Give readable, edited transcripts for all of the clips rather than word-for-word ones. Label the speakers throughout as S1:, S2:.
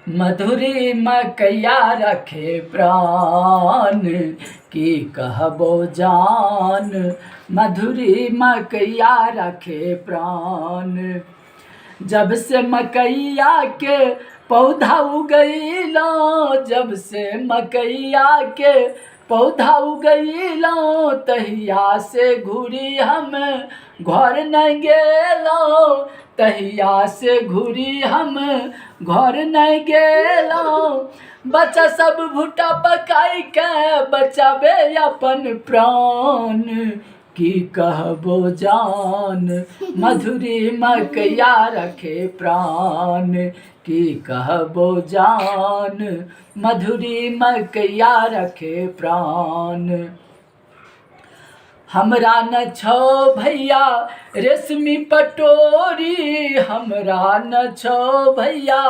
S1: मधुरी मकैया रखे प्राण की कहबो जान। मधुरी मकैया रखे प्राण। जब से मकैया के पौधा उगैला, जब से मकैया के पौधा उगैला, तहिया से घूरी हम घर न गेलौं। तहिया से घूरी हम घर न गेलौं। बच्चा सब भुट्टा पकाई के बचावे अपन प्राण की कहबो जान। मधुरी मकैया रखे प्राण की कहबो जान। मधुरी मकैया रखे प्राण। हमरा न छो भैया रेशमी पटोरी, हमरा न छो भैया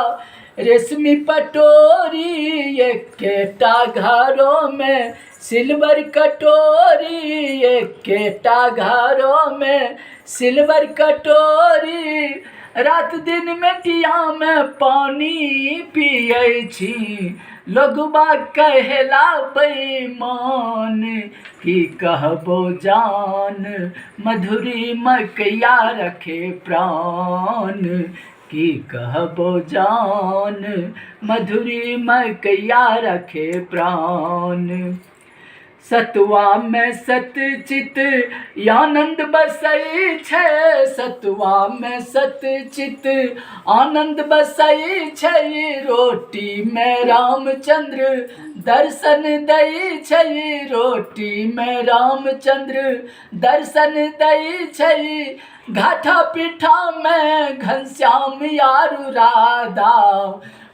S1: रेशमी पटोरी। एकेटा घरों में सिल्वर कटोरी, एकेटा घरों में सिल्वर कटोरी। रात दिन मेटिया में पानी पियै छी, लोगबा कहेला बेईमान की कहबो जान। मधुरी मकैया रखे प्राण की कहबो जान। मधुरी मकैया रखे प्राण। सतुआ में सतचित आनंद बसै छै, सतुआ में सतचित आनंद बसै छै। रोटी में रामचंद्र दर्शन दै छै, रोटी में रामचंद्र दर्शन दै छै। घाटा पीठा में घनश्याम यारू राधा,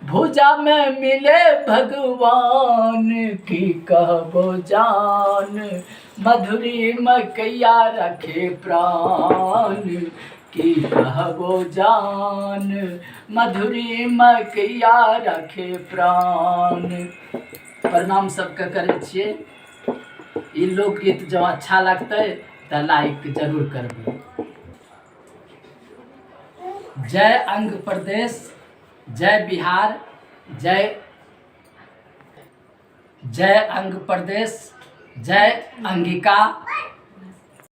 S1: भुजा में मिले भगवान की कहबो जान। मधुरी मकैया रखे प्राण की कहबो जान। मधुरी मकैया रखे प्राण। प्रणाम सबके करै छियै। ई लोकगीत जब अच्छा लगतै तऽ लाइक जरूर करबै। जय अंग प्रदेश, जय बिहार, जय अंग प्रदेश, जय अंगिका।